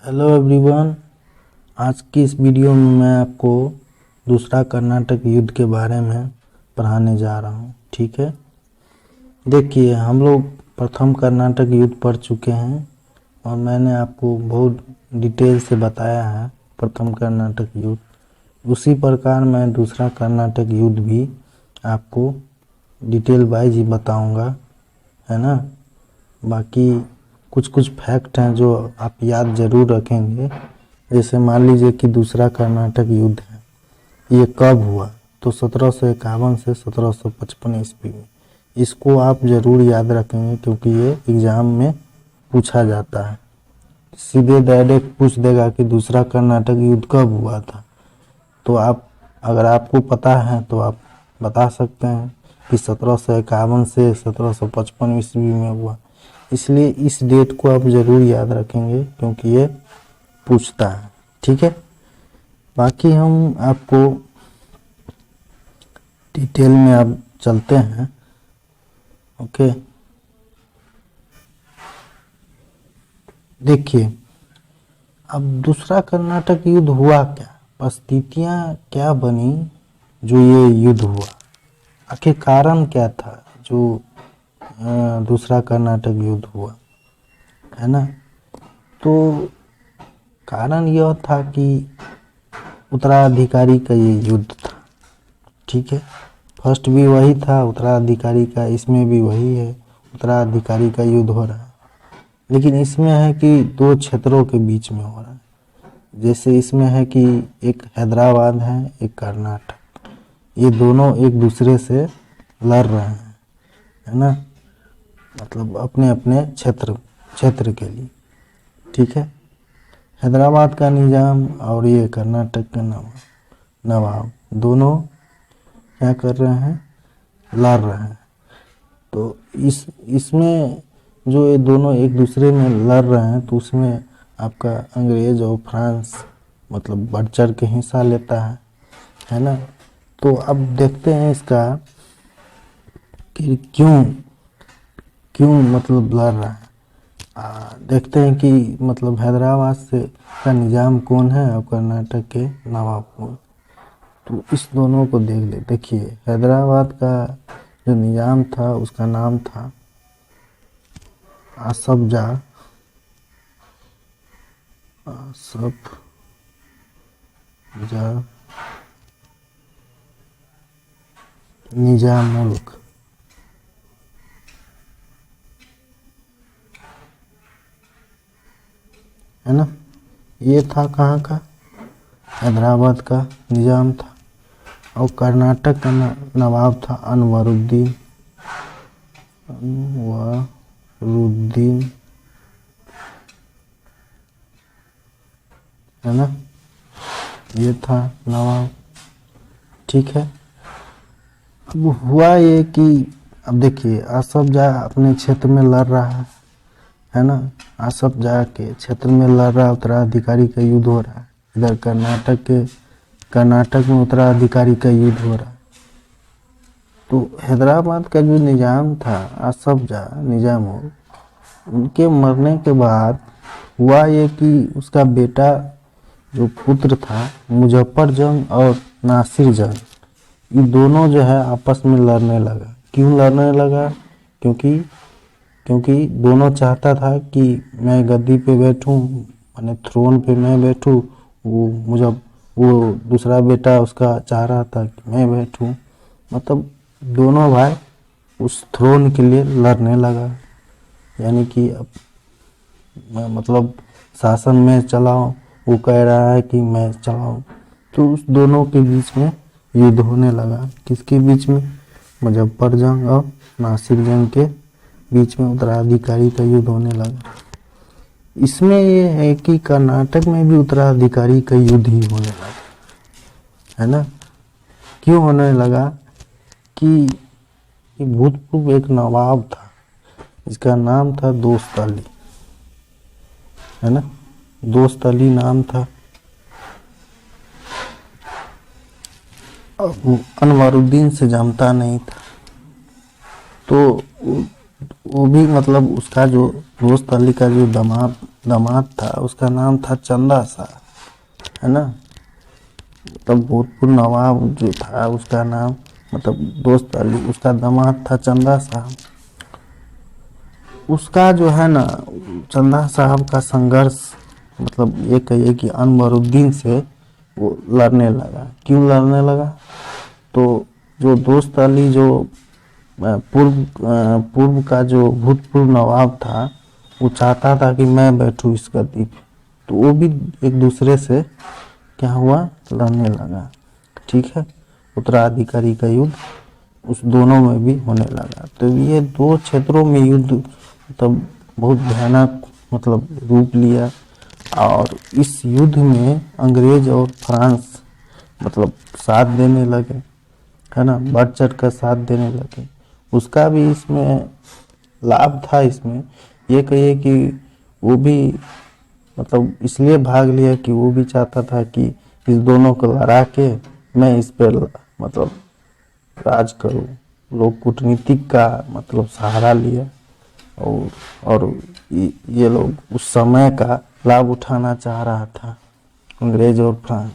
Hello everyone. आज की इस वीडियो में मैं आपको दूसरा कर्नाटक युद्ध के बारे में पढ़ाने जा रहा हूँ। ठीक है, देखिए हम लोग प्रथम कर्नाटक युद्ध पढ़ चुके हैं और मैंने आपको बहुत डिटेल से बताया है प्रथम कर्नाटक युद्ध। उसी प्रकार मैं दूसरा कर्नाटक युद्ध भी आपको डिटेल वाइज ही बताऊँगा, है ना। बाकी कुछ कुछ फैक्ट हैं जो आप याद ज़रूर रखेंगे। जैसे मान लीजिए कि दूसरा कर्नाटक युद्ध है, ये कब हुआ, तो 1751 से 1755 ईस्वी में। इसको आप ज़रूर याद रखेंगे क्योंकि ये एग्ज़ाम में पूछा जाता है। सीधे डायरेक्ट पूछ देगा कि दूसरा कर्नाटक युद्ध कब हुआ था, तो आप अगर आपको पता है तो आप बता सकते हैं कि 1751 से 1755 ईस्वी में हुआ। इसलिए इस डेट को आप ज़रूर याद रखेंगे क्योंकि ये पूछता है। ठीक है, बाकी हम आपको डिटेल में आप चलते हैं। ओके, देखिए अब दूसरा कर्नाटक युद्ध हुआ क्या, परिस्थितियाँ क्या बनी जो ये युद्ध हुआ, आखिर कारण क्या था जो दूसरा कर्नाटक युद्ध हुआ, है ना। तो कारण यह था कि उत्तराधिकारी का ये युद्ध था। ठीक है, फर्स्ट भी वही था उत्तराधिकारी का, इसमें भी वही है, उत्तराधिकारी का युद्ध हो रहा है। लेकिन इसमें है कि दो क्षेत्रों के बीच में हो रहा है। जैसे इसमें है कि एक हैदराबाद है, एक कर्नाटक, ये दोनों एक दूसरे से लड़ रहे हैं, है ना, मतलब अपने अपने क्षेत्र के लिए। ठीक है, हैदराबाद का निज़ाम और ये कर्नाटक का नवाब दोनों क्या कर रहे हैं, लड़ रहे हैं। तो इसमें जो ये दोनों एक दूसरे में लड़ रहे हैं, तो उसमें आपका अंग्रेज और फ्रांस मतलब बढ़ चढ़ के हिस्सा लेता है ना। तो अब देखते हैं इसका कि क्यों मतलब लड़ रहा है। देखते हैं कि मतलब हैदराबाद से का निज़ाम कौन है और कर्नाटक के नवाब कौन। तो इस दोनों को देख ले। देखिए हैदराबाद का जो निज़ाम था उसका नाम था आसफ जा निजाम मुल्क, है ना। ये था कहाँ का, हैदराबाद का निज़ाम था। और कर्नाटक का नवाब था अनवरुद्दीन, है ना, ये था नवाब। ठीक है, अब हुआ ये कि अब देखिए आसफ जाह अपने क्षेत्र में लड़ रहा है ना, आसफ जाह के क्षेत्र में लड़ रहा है, उत्तराधिकारी का युद्ध हो रहा है। इधर कर्नाटक में उत्तराधिकारी का युद्ध हो रहा है। तो हैदराबाद का जो निज़ाम था आसफ जाह निज़ाम, उनके मरने के बाद हुआ ये कि उसका बेटा जो पुत्र था मुजफ्फर जंग और नासिर जंग, ये दोनों जो है आपस में लड़ने लगा। क्यों लड़ने लगा, क्योंकि दोनों चाहता था कि मैं गद्दी पे बैठूं, माने थ्रोन पे मैं बैठूं। वो दूसरा बेटा उसका चाह रहा था कि मैं बैठूं। मतलब दोनों भाई उस थ्रोन के लिए लड़ने लगा। यानी कि अब मतलब शासन में चलाओ, वो कह रहा है कि मैं चलाऊं। तो उस दोनों के बीच में युद्ध होने लगा। किसके बीच में, मुजफ्फर जंग और नासिर जंग के बीच में उत्तराधिकारी का युद्ध होने लगा। इसमें ये है कि कर्नाटक में भी उत्तराधिकारी का युद्ध ही होने लगा, है ना। क्यों होने लगा कि भूतपूर्व एक नवाब था, इसका नाम था दोस्त अली, है ना, दोस्त अली नाम था। अनवरुद्दीन से जमता नहीं था, तो वो भी मतलब उसका जो दोस्त अली का जो दामाद था उसका नाम था चंदा शाह, है ना। तब भूतपूर्व नवाब जो था उसका नाम मतलब दोस्त अली, उसका दामाद था चंदा साहब। उसका जो है ना चंदा साहब का संघर्ष मतलब ये कहिए कि अनवरुद्दीन से वो लड़ने लगा। क्यों लड़ने लगा? तो जो दोस्त अली जो पूर्व का जो भूतपूर्व नवाब था वो चाहता था कि मैं बैठूं इस गद्दी पे, तो वो भी एक दूसरे से क्या हुआ, लड़ने लगा। ठीक है, उत्तराधिकारी का युद्ध उस दोनों में भी होने लगा। तो ये दो क्षेत्रों में युद्ध मतलब बहुत भयानक मतलब रूप लिया। और इस युद्ध में अंग्रेज और फ्रांस मतलब साथ देने लगे, है ना, बढ़ चढ़ कर साथ देने लगे। उसका भी इसमें लाभ था। इसमें ये कहिए कि वो भी मतलब इसलिए भाग लिया कि वो भी चाहता था कि इस दोनों को लड़ा के मैं इस पर मतलब राज करूं। लोग कूटनीतिक का मतलब सहारा लिया और ये लोग उस समय का लाभ उठाना चाह रहा था अंग्रेज और फ्रांस।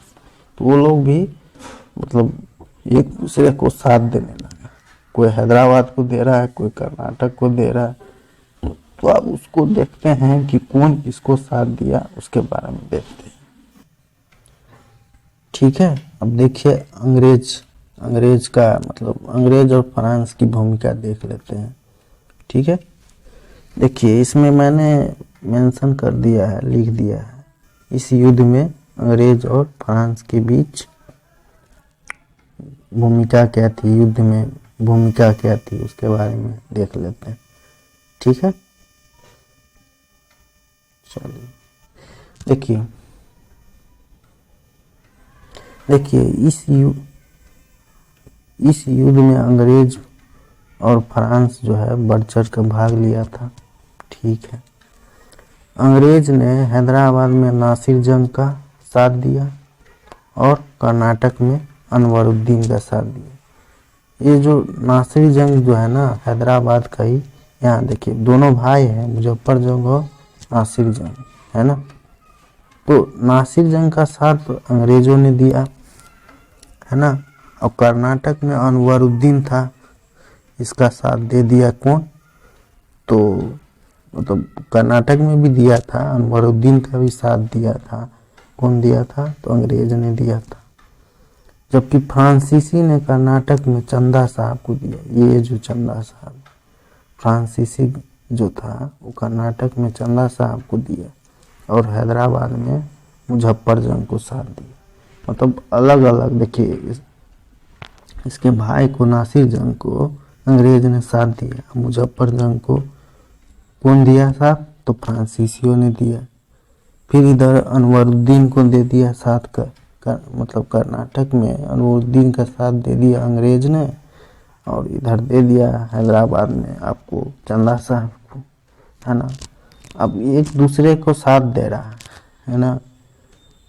तो वो लोग भी मतलब एक दूसरे को साथ देने लगा। कोई हैदराबाद को दे रहा है, कोई कर्नाटक को दे रहा है। तो अब उसको देखते हैं कि कौन किसको साथ दिया, उसके बारे में देखते हैं। ठीक है, अब देखिए अंग्रेज का मतलब अंग्रेज और फ्रांस की भूमिका देख लेते हैं। ठीक है, देखिए इसमें मैंने मेंशन कर दिया है, लिख दिया है इस युद्ध में अंग्रेज और फ्रांस के बीच भूमिका क्या थी, युद्ध में भूमिका क्या थी उसके बारे में देख लेते हैं। ठीक है, चलिए देखिए इस युद्ध में अंग्रेज और फ्रांस जो है बढ़ चढ़ कर भाग लिया था। ठीक है, अंग्रेज ने हैदराबाद में नासिर जंग का साथ दिया और कर्नाटक में अनवरुद्दीन का साथ दिया। ये जो नासिर जंग जो है ना हैदराबाद का ही, यहाँ देखिए दोनों भाई हैं, मुजफ्फर जंग और नासिर जंग, है ना। तो नासिर जंग का साथ अंग्रेजों ने दिया, है ना। और कर्नाटक में अनवरुद्दीन था, इसका साथ दे दिया कौन, तो मतलब कर्नाटक में भी दिया था, अनवरुद्दीन का भी साथ दिया था। कौन दिया था? तो अंग्रेज ने दिया था। जबकि फ्रांसीसी ने कर्नाटक में चंदा साहब को दिया। ये जो चंदा साहब फ्रांसीसी जो था वो कर्नाटक में चंदा साहब को दिया और हैदराबाद में मुजफ्फर जंग को साथ दिया। मतलब अलग अलग देखिए, इसके भाई को नासिर जंग को अंग्रेज ने साथ दिया, मुजफ्फर जंग को कौन दिया साथ, तो फ्रांसीसियों ने दिया। फिर इधर अनवरुद्दीन को दे दिया साथ मतलब कर्नाटक में अनवरुद्दीन का साथ दे दिया अंग्रेज ने, और इधर दे दिया हैदराबाद में आपको चंदा साहब को, है ना। अब एक दूसरे को साथ दे रहा है ना,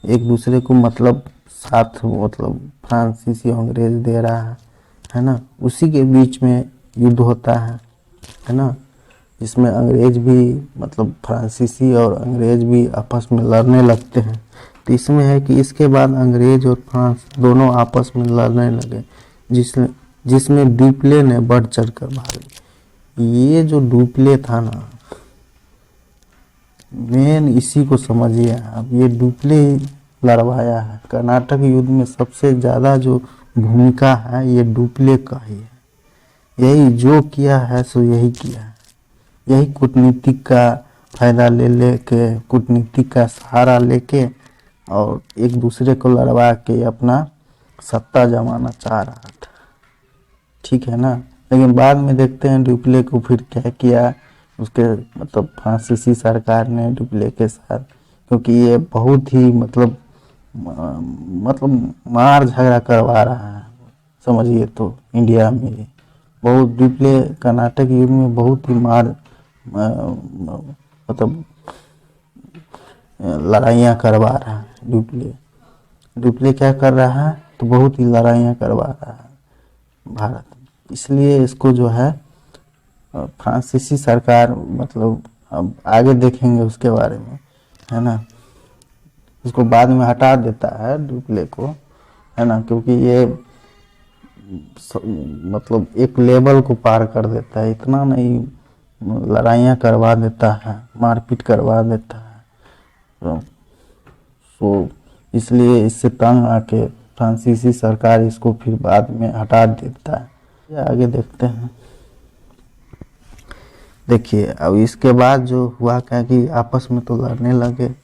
एक दूसरे को मतलब साथ मतलब फ्रांसीसी अंग्रेज दे रहा है ना। उसी के बीच में युद्ध होता है ना, जिसमें अंग्रेज भी मतलब फ्रांसीसी और अंग्रेज भी आपस में लड़ने लगते हैं। तो इसमें है कि इसके बाद अंग्रेज और फ्रांस दोनों आपस में लड़ने लगे, जिसमें डुप्ले ने बढ़ चढ़ कर भाग लिया। ये जो डुप्ले था ना, मेन इसी को समझिए आप, ये डुप्ले लड़वाया है। कर्नाटक युद्ध में सबसे ज़्यादा जो भूमिका है ये डुप्ले का ही है। यही जो किया है सो यही किया है। यही कूटनीतिक का फायदा ले लेके, कूटनीतिक का सहारा लेके और एक दूसरे को लड़वा के अपना सत्ता जमाना चाह रहा था। ठीक है ना। लेकिन बाद में देखते हैं डुप्ले को फिर क्या किया उसके मतलब फ्रांसीसी सरकार ने डुप्ले के साथ, क्योंकि ये बहुत ही मतलब मार झगड़ा करवा रहा है समझिए। तो इंडिया में बहुत डुप्ले कर्नाटक युद्ध में बहुत ही मार मतलब लड़ाइयाँ करवा रहा है डुप्ले। डुप्ले क्या कर रहा है, तो बहुत ही लड़ाइयाँ करवा रहा है भारत। इसलिए इसको जो है फ्रांसीसी सरकार मतलब अब आगे देखेंगे उसके बारे में, है ना। इसको बाद में हटा देता है डुप्ले को, है ना, क्योंकि ये मतलब एक लेवल को पार कर देता है, इतना नहीं, लड़ाइयाँ करवा देता है, मारपीट करवा देता है। तो इसलिए इससे तंग आके फ्रांसीसी सरकार इसको फिर बाद में हटा देता है। ये आगे देखते हैं। देखिए अब इसके बाद जो हुआ क्या कि आपस में तो लड़ने लगे,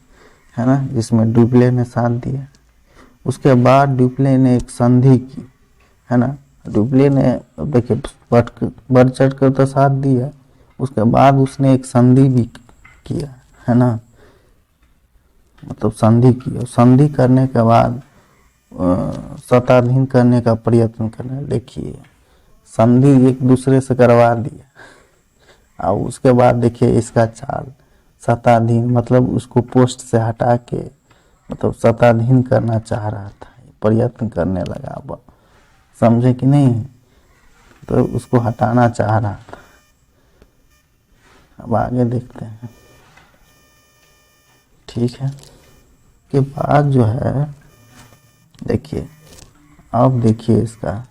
है ना, जिसमें डुप्ले ने साथ दिया। उसके बाद डुप्ले ने एक संधि की, है ना। डुप्ले ने देखिए बढ़ चढ़ कर तो साथ दिया, उसके बाद उसने एक संधि भी किया, है ना, मतलब संधि की। संधि करने के बाद सत्ताधीन करने का प्रयत्न करना। देखिए संधि एक दूसरे से करवा दिया, और उसके बाद देखिए इसका चाल, सत्ताधीन मतलब उसको पोस्ट से हटा के मतलब सत्ताधीन करना चाह रहा था, प्रयत्न करने लगा। अब समझे कि नहीं, तो उसको हटाना चाह रहा था। अब आगे देखते हैं, ठीक है। के बाद जो है देखिए, अब देखिए इसका,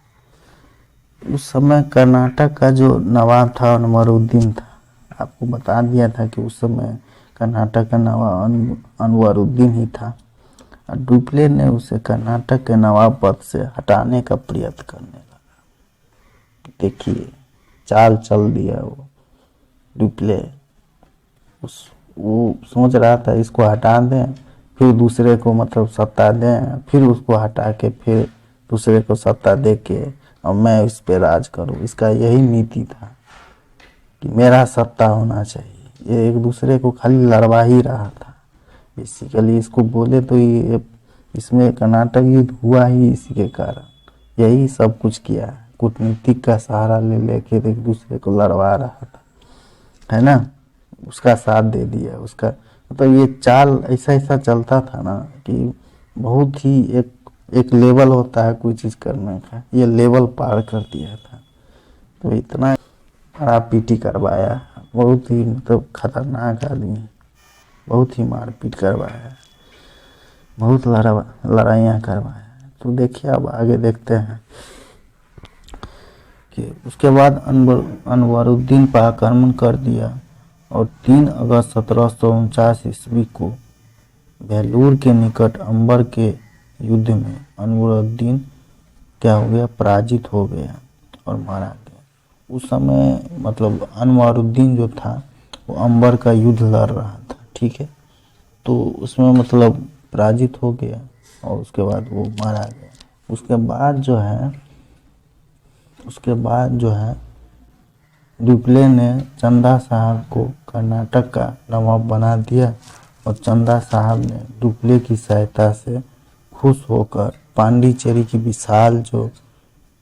उस समय कर्नाटक का जो नवाब था अनवरुद्दीन था, आपको बता दिया था कि उस समय कर्नाटक का नवाब अनवरुद्दीन ही था। और डुप्ले ने उसे कर्नाटक के नवाब पद से हटाने का प्रयत्न करने लगा। देखिए चाल चल दिया वो डुप्ले। वो सोच रहा था इसको हटा दें, फिर दूसरे को मतलब सत्ता दें, फिर उसको हटा के फिर दूसरे को सत्ता दे के और मैं इस पे राज करूं। इसका यही नीति था कि मेरा सत्ता होना चाहिए। ये एक दूसरे को खाली लड़वा ही रहा था बेसिकली। इसको बोले तो ये इसमें कर्नाटक युद्ध हुआ ही इसी के कारण। यही सब कुछ किया है, कूटनीतिक का सहारा ले लेके एक दूसरे को लड़वा रहा था, है ना, उसका साथ दे दिया उसका। मतलब ये चाल ऐसा ऐसा चलता था ना कि बहुत ही एक लेवल होता है कोई चीज़ करने का, ये लेवल पार कर दिया था। तो इतना बड़ा पीटी करवाया, बहुत ही मतलब खतरनाक आदमी, बहुत ही मारपीट करवाया, बहुत लड़ाइयाँ करवाया। तो देखिए अब आगे देखते हैं कि उसके बाद अनवरुद्दीन पर आक्रमण कर दिया और 3 अगस्त 1749 ईस्वी को बेलूर के निकट अंबर के युद्ध में अनवरुद्दीन क्या हो गया, पराजित हो गया और मारा गया। उस समय मतलब अनवरुद्दीन जो था वो अंबर का युद्ध लड़ रहा था, ठीक है। तो उसमें मतलब पराजित हो गया और उसके बाद वो मारा गया। उसके बाद जो है डुप्ले ने चंदा साहब को कर्नाटक का नवाब बना दिया और चंदा साहब ने डुप्ले की सहायता से खुश होकर पांडिचेरी की विशाल जो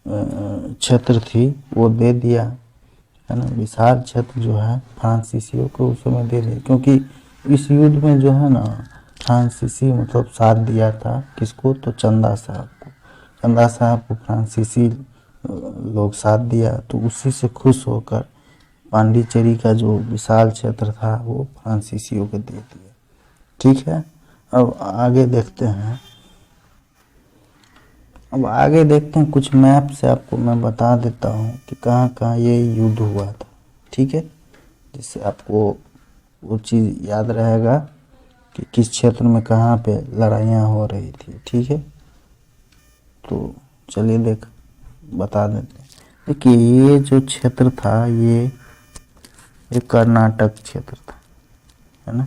क्षेत्र थी वो दे दिया, है ना। विशाल क्षेत्र जो है फ्रांसीसियों को उस समय दे दिया, क्योंकि इस युद्ध में जो है ना फ्रांसीसी मतलब साथ दिया था किसको, तो चंदा साहब को। चंदा साहब को फ्रांसीसी लोग साथ दिया, तो उसी से खुश होकर पांडिचेरी का जो विशाल क्षेत्र था वो फ्रांसीसियों को दे दिया, ठीक है। अब आगे देखते हैं, कुछ मैप से आपको मैं बता देता हूँ कि कहाँ कहाँ ये युद्ध हुआ था, ठीक है, जिससे आपको वो चीज़ याद रहेगा कि किस क्षेत्र में कहाँ पे लड़ाइयाँ हो रही थी, ठीक है। तो चलिए बता देते हैं। देखिए ये जो क्षेत्र था ये कर्नाटक क्षेत्र था, है ना,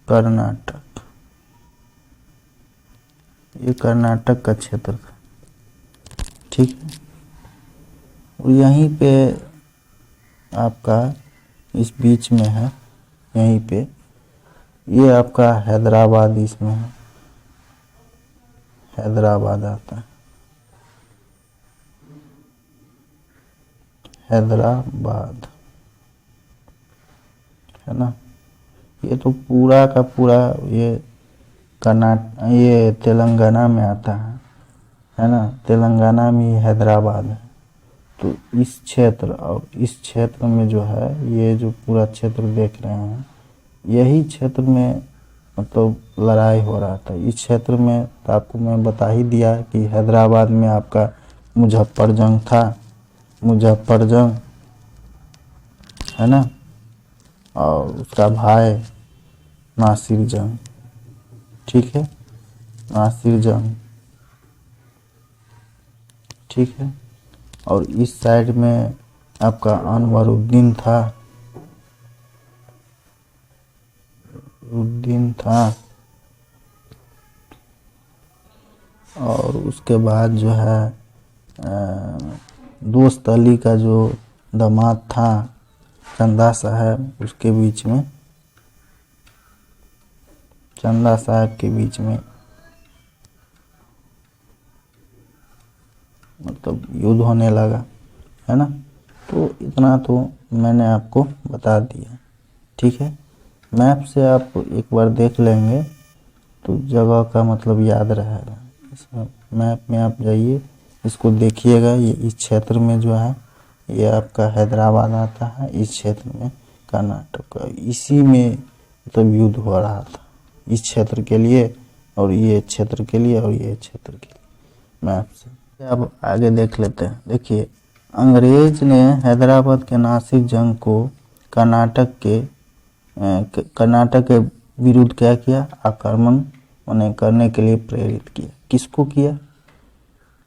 कर्नाटक, ये कर्नाटक का क्षेत्र था, ठीक है। और यहीं पे आपका इस बीच में है, यहीं पे ये आपका हैदराबाद इसमें है, हैदराबाद आता है, हैदराबाद, है ना। ये तो पूरा का पूरा ये तेलंगाना में आता है ना, तेलंगाना में हैदराबाद है। तो इस क्षेत्र और इस क्षेत्र में जो है, ये जो पूरा क्षेत्र देख रहे हैं, यही क्षेत्र में मतलब लड़ाई हो रहा था। इस क्षेत्र में तो आपको मैं बता ही दिया कि हैदराबाद में आपका मुजफ्फर जंग था, मुजफ्फर जंग है ना, और उसका भाई नासिर जंग, ठीक है, नासिर जंग, ठीक है। और इस साइड में आपका अनवरुद्दीन था, उद्दीन था। और उसके बाद जो है दोस्त अली का जो दामाद था चंदा साहब, उसके बीच में, चंदा साहब के बीच में मतलब युद्ध होने लगा, है ना। तो इतना तो मैंने आपको बता दिया, ठीक है। मैप से आप एक बार देख लेंगे तो जगह का मतलब याद रहेगा। इस मैप में आप जाइए, इसको देखिएगा। ये इस क्षेत्र में जो है, ये आपका हैदराबाद आता है, इस क्षेत्र में कर्नाटक, इसी में मतलब युद्ध हो रहा था, इस क्षेत्र के लिए और ये क्षेत्र के लिए और ये क्षेत्र के लिए। मैप से अब आगे देख लेते हैं। देखिए, अंग्रेज ने हैदराबाद के नासिर जंग को कर्नाटक के विरुद्ध क्या किया, आक्रमण उन्हें करने के लिए प्रेरित किया। किसको किया?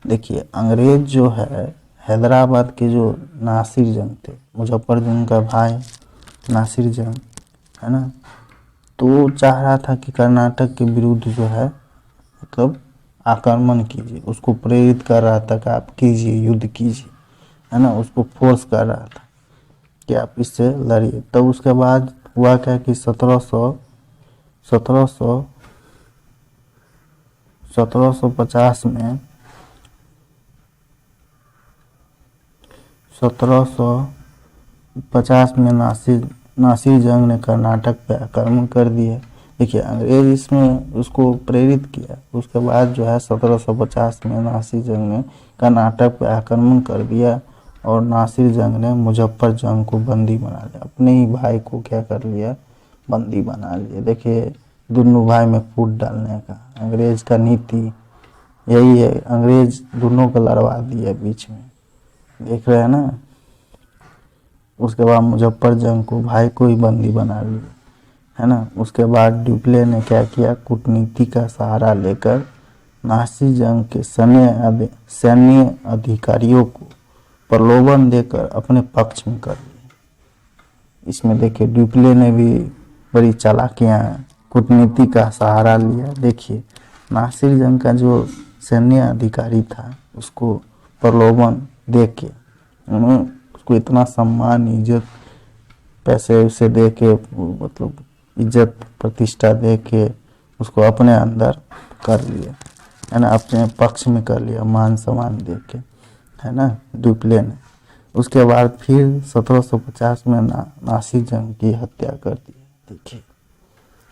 देखिए, अंग्रेज जो है हैदराबाद के जो नासिर जंग थे, मुजफ्फर जंग का भाई नासिर जंग, है ना, तो चाह रहा था कि कर्नाटक के विरुद्ध जो है मतलब आक्रमण कीजिए, उसको प्रेरित कर रहा था कि आप कीजिए, युद्ध कीजिए, है ना, उसको फोर्स कर रहा था कि आप इससे लड़िए। तब उसके बाद हुआ क्या कि 1750 में 1750 में नासिर जंग ने कर्नाटक पे आक्रमण कर दिया। देखिए, अंग्रेज इसमें उसको प्रेरित किया। उसके बाद जो है 1750 में नासिर जंग ने कर्नाटक पे आक्रमण कर दिया और नासिर जंग ने मुजफ्फर जंग को बंदी बना लिया। अपने ही भाई को क्या कर लिया, बंदी बना लिया। देखिए, दोनों भाई में फूट डालने का अंग्रेज का नीति यही है। अंग्रेज दोनों को लड़वा दिया बीच में, देख रहे हैं ना। उसके बाद मुजफ्फर जंग को, भाई को ही बंदी बना लिया, है ना। उसके बाद ड्यूप्ले ने क्या किया, कूटनीति का सहारा लेकर नासिर जंग के सैन्य अधिकारियों को प्रलोभन देकर अपने पक्ष में कर लिया। इसमें देखिए, ड्यूप्ले ने भी बड़ी चालाकियां, कूटनीति का सहारा लिया। देखिए, नासिर जंग का जो सैन्य अधिकारी था, उसको प्रलोभन दे के उसको इतना सम्मान, इज्जत, पैसे उसे दे के, मतलब इज्जत प्रतिष्ठा दे के उसको अपने अंदर कर लिया, है ना, अपने पक्ष में कर लिया, मान सम्मान दे के, है ना, ड्यूप्ले ने। उसके बाद फिर 1750 में नासिर जंग की हत्या कर दी। देखिए,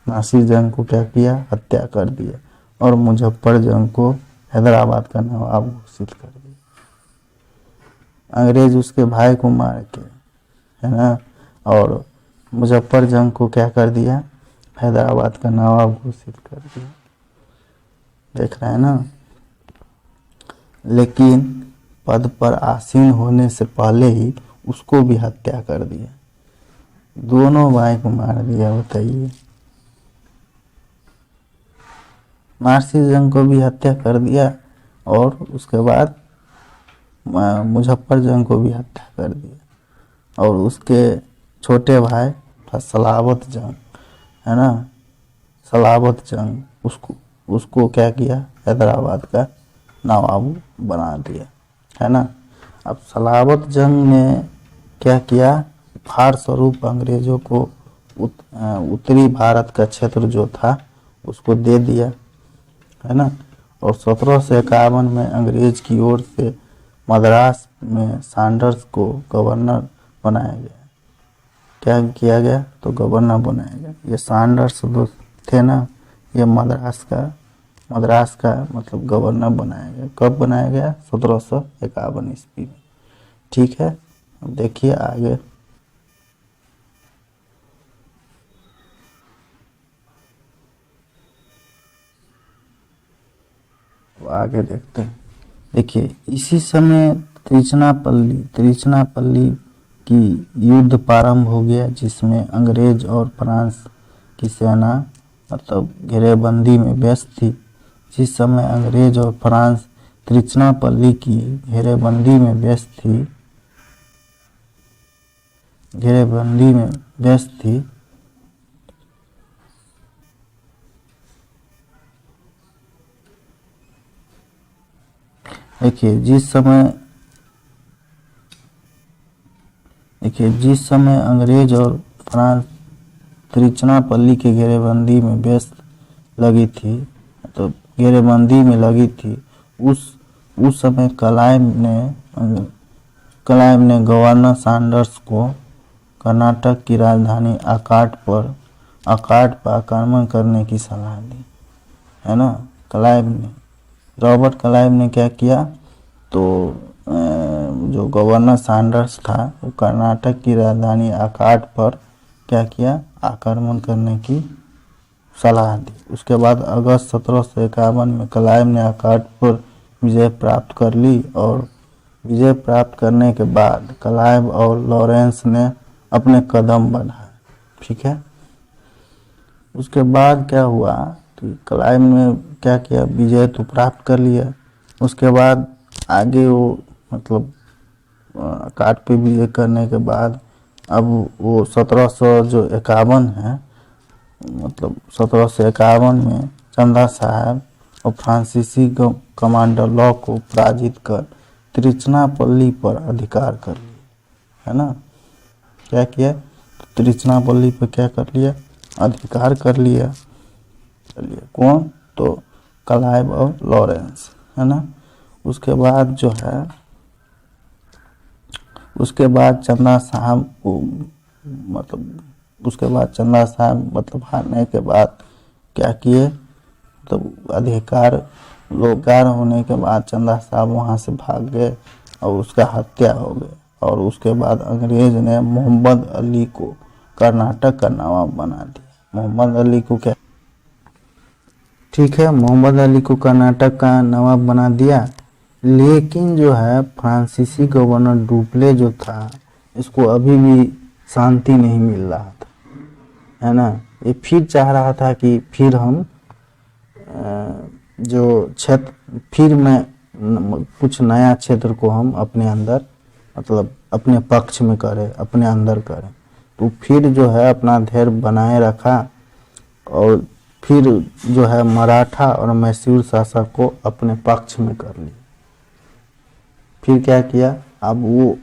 नासिर जंग को क्या किया, हत्या कर दिया और मुजफ्फर जंग को हैदराबाद का नवाब घोषित कर दिया। अंग्रेज उसके भाई को मार के, है ना, और मुजफ्फर जंग को क्या कर दिया, हैदराबाद का नवाब घोषित कर दिया। देख रहे हैं ना। लेकिन पद पर आसीन होने से पहले ही उसको भी हत्या कर दिया। दोनों भाई को मार दिया। बताइए, नासिर जंग को भी हत्या कर दिया और उसके बाद मुजफ्फर जंग को भी हत्या कर दिया। और उसके छोटे भाई था सलावत जंग, है ना, सलावत जंग, उसको क्या किया, हैदराबाद का नवाब बना दिया, है ना। अब सलावत जंग ने क्या किया, उपहार स्वरूप अंग्रेजों को उत्तरी भारत का क्षेत्र जो था उसको दे दिया, है ना। और 1751 में अंग्रेज की ओर से मद्रास में सैंडर्स को गवर्नर बनाया गया। क्या किया गया, तो गवर्नर बनाया गया। ये सैंडर्स थे ना, ये मद्रास का मतलब गवर्नर बनाया गया। कब बनाया गया, 1751 ईस्वी में, ठीक है, अब देखिए आगे। तो आगे देखते हैं। देखिए इसी समय त्रिचनापल्ली की युद्ध प्रारंभ हो गया, जिसमें अंग्रेज और फ्रांस की सेना मतलब घेरेबंदी में व्यस्त थी। जिस समय अंग्रेज और फ्रांस त्रिचनापल्ली की घेरेबंदी में व्यस्त थी, देखिए जिस समय अंग्रेज और फ्रांस त्रिचनापल्ली की घेरेबंदी में लगी थी, उस समय क्लाइव ने गवर्नर सैंडर्स को कर्नाटक की राजधानी आकाट पर आक्रमण करने की सलाह दी, है ना। रॉबर्ट क्लाइव ने क्या किया, तो जो गवर्नर सैंडर्स था वो कर्नाटक की राजधानी आकाट पर क्या किया, आक्रमण करने की सलाह दी। उसके बाद अगस्त 1751 में क्लाइव ने आकाट पर विजय प्राप्त कर ली, और विजय प्राप्त करने के बाद क्लाइव और लॉरेंस ने अपने कदम बढ़ाए, ठीक है। उसके बाद क्या हुआ, तो क्लाइव ने क्या किया, विजय तो प्राप्त कर लिया। उसके बाद आगे वो मतलब आकाट पे विजय करने के बाद अब वो 1751 है, मतलब 1751 में चंदा साहब और फ्रांसीसी कमांडर लॉ को पराजित कर त्रिचनापल्ली पर अधिकार कर लिया, है ना। क्या किया, तो त्रिचनापल्ली पर क्या कर लिया, अधिकार कर लिया। चलिए कौन, तो क्लाइव और लॉरेंस, है ना। उसके बाद चंदा साहब मतलब हारने के बाद क्या किए, तो अधिकार होने के बाद चंदा साहब वहाँ से भाग गए और उसका हत्या हो गई। और उसके बाद अंग्रेज ने मोहम्मद अली को कर्नाटक का नवाब बना दिया। मोहम्मद अली को क्या, ठीक है, मोहम्मद अली को कर्नाटक का नवाब बना दिया। लेकिन जो है फ्रांसीसी गवर्नर डुप्ले जो था, इसको अभी भी शांति नहीं मिल रहा था, है ना। ये फिर चाह रहा था कि फिर हम जो क्षेत्र, फिर मैं कुछ नया क्षेत्र को हम अपने अंदर मतलब अपने पक्ष में करें, अपने अंदर करें। तो फिर जो है अपना धैर्य बनाए रखा, और फिर जो है मराठा और मैसूर शासक को अपने पक्ष में कर लिया। फिर क्या किया, अब वो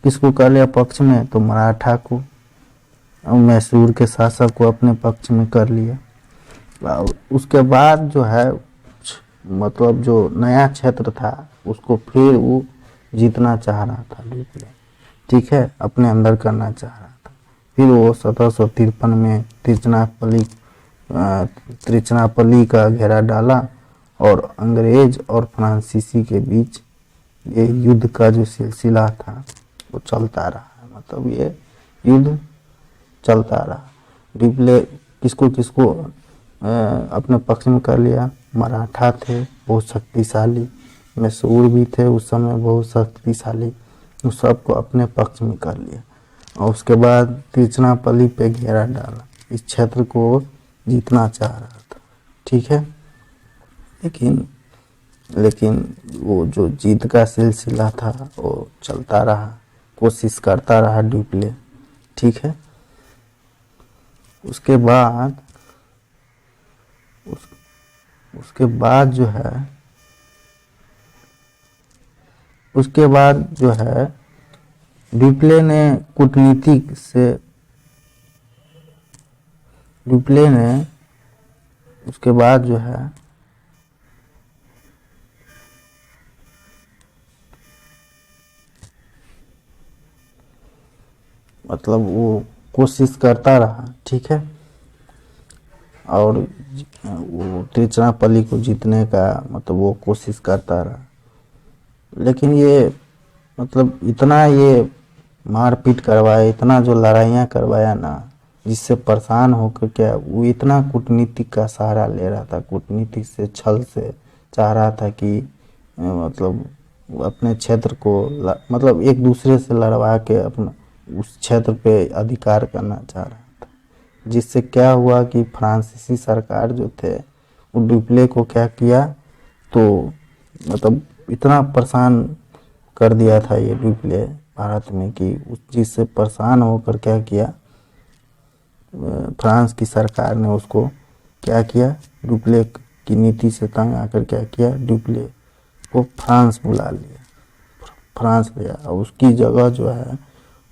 किसको कर लिया पक्ष में, तो मराठा को और मैसूर के शासक को अपने पक्ष में कर लिया। उसके बाद जो है मतलब जो नया क्षेत्र था उसको फिर वो जीतना चाह रहा था डुप्ले, ठीक है, अपने अंदर करना चाह रहा था। फिर वो 1753 में त्रिचनापल्ली का घेरा डाला, और अंग्रेज और फ्रांसीसी के बीच ये युद्ध का जो सिलसिला था वो चलता रहा, मतलब ये युद्ध चलता रहा। डुप्ले किसको अपने पक्ष में कर लिया, मराठा थे बहुत शक्तिशाली, मैसूर भी थे उस समय बहुत शक्तिशाली, उस सबको अपने पक्ष में कर लिया। और उसके बाद त्रिचनापल्ली पे घेरा डाला, इस क्षेत्र को जीतना चाह रहा था, ठीक है। लेकिन वो जो जीत का सिलसिला था वो चलता रहा, कोशिश करता रहा डुप्ले, ठीक है। उसके बाद जो है डुप्ले ने उसके बाद जो है मतलब वो कोशिश करता रहा, ठीक है, और वो त्रिचनापल्ली को जीतने का मतलब वो कोशिश करता रहा। लेकिन ये मतलब इतना ये मारपीट करवाया, इतना जो लड़ाइयाँ करवाया ना, जिससे परेशान होकर क्या वो इतना कूटनीतिक का सहारा ले रहा था, कूटनीतिक से छल से चाह रहा था कि मतलब अपने क्षेत्र को मतलब एक दूसरे से लड़वा के अपना उस क्षेत्र पे अधिकार करना चाह रहा था। जिससे क्या हुआ कि फ्रांसीसी सरकार जो थे वो डुप्ले को क्या किया, तो मतलब इतना परेशान कर दिया था ये डुप्ले भारत में कि उस चीज़ से परेशान होकर क्या किया, फ्रांस की सरकार ने उसको क्या किया, डुप्ले की नीति से तंग आकर क्या किया, डुप्ले को फ्रांस बुला लिया, फ्रांस गया और उसकी जगह जो है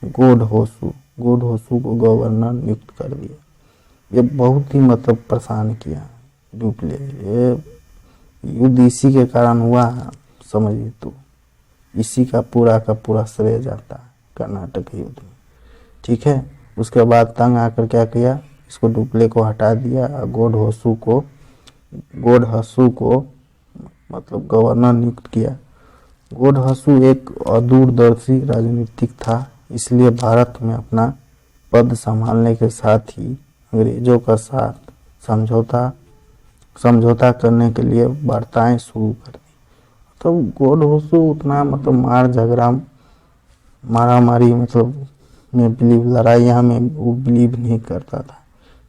गोड होसू को गवर्नर नियुक्त कर दिया। ये बहुत ही मतलब परेशान किया डुप्ले। ये युद्ध इसी के कारण हुआ है, समझिए, तो इसी का पूरा श्रेय जाता है कर्नाटक युद्ध में। ठीक है, उसके बाद तंग आकर क्या किया, इसको डुप्ले को हटा दिया, गोड हसू को मतलब गवर्नर नियुक्त किया। गोड हसू एक दूरदर्शी राजनीतिक था, इसलिए भारत में अपना पद संभालने के साथ ही अंग्रेजों का साथ समझौता करने के लिए वार्ताएं शुरू कर दी। तो गोड हसू उतना मतलब मारा मारी मतलब में लड़ाइयाँ में वो बिलीव नहीं करता था।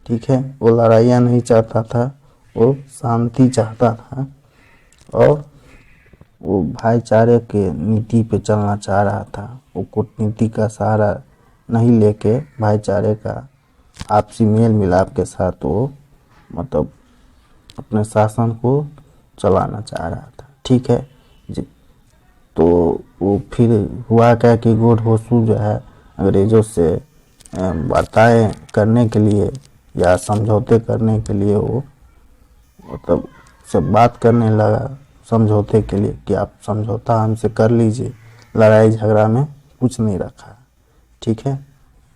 ठीक है, वो लड़ाइयाँ नहीं चाहता था, वो शांति चाहता था और वो भाईचारे के नीति पे चलना चाह रहा था। वो कूटनीति का सहारा नहीं लेके भाईचारे का आपसी मेल मिलाप के साथ वो मतलब अपने शासन को चलाना चाह रहा था। ठीक है जी, तो वो फिर हुआ क्या कि गोड होसू जो है अंग्रेज़ों से वार्ताएं करने के लिए या समझौते करने के लिए वो मतलब से बात करने लगा, समझौते के लिए कि आप समझौता हमसे कर लीजिए, लड़ाई झगड़ा में कुछ नहीं रखा। ठीक है,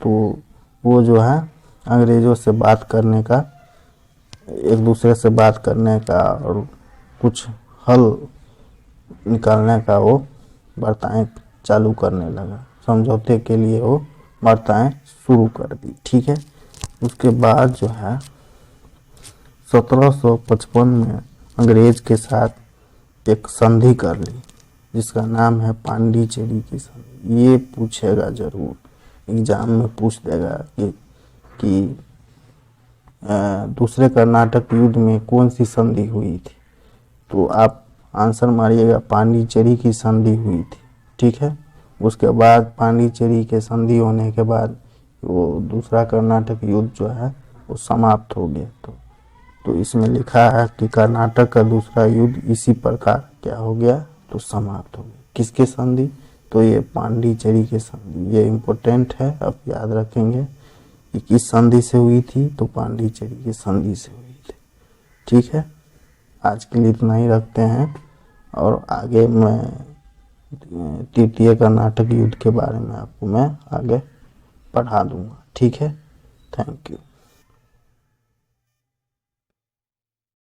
तो वो जो है अंग्रेज़ों से बात करने का, एक दूसरे से बात करने का और कुछ हल निकालने का वो वार्ताएं चालू करने लगा, समझौते के लिए वो वार्ताएं शुरू कर दी। ठीक है, उसके बाद जो है 1755 में अंग्रेज के साथ एक संधि कर ली, जिसका नाम है पांडिचेरी की संधि। ये पूछेगा जरूर, एग्जाम में पूछ देगा कि दूसरे कर्नाटक युद्ध में कौन सी संधि हुई थी, तो आप आंसर मारिएगा पांडिचेरी की संधि हुई थी। ठीक है, उसके बाद पांडिचेरी के संधि होने के बाद वो दूसरा कर्नाटक युद्ध जो है वो समाप्त हो गया। तो इसमें लिखा है कि कर्नाटक का दूसरा युद्ध इसी प्रकार क्या हो गया, तो समाप्त हो गया। किसके संधि, तो ये पांडिचेरी के संधि। ये इम्पोर्टेंट है, आप याद रखेंगे कि किस संधि से हुई थी, तो पांडिचेरी की संधि से हुई थी। ठीक है, आज के लिए इतना ही रखते हैं और आगे मैं तृतीय कर्नाटक युद्ध के बारे में आपको मैं आगे पढ़ा दूंगा। ठीक है, थैंक यू।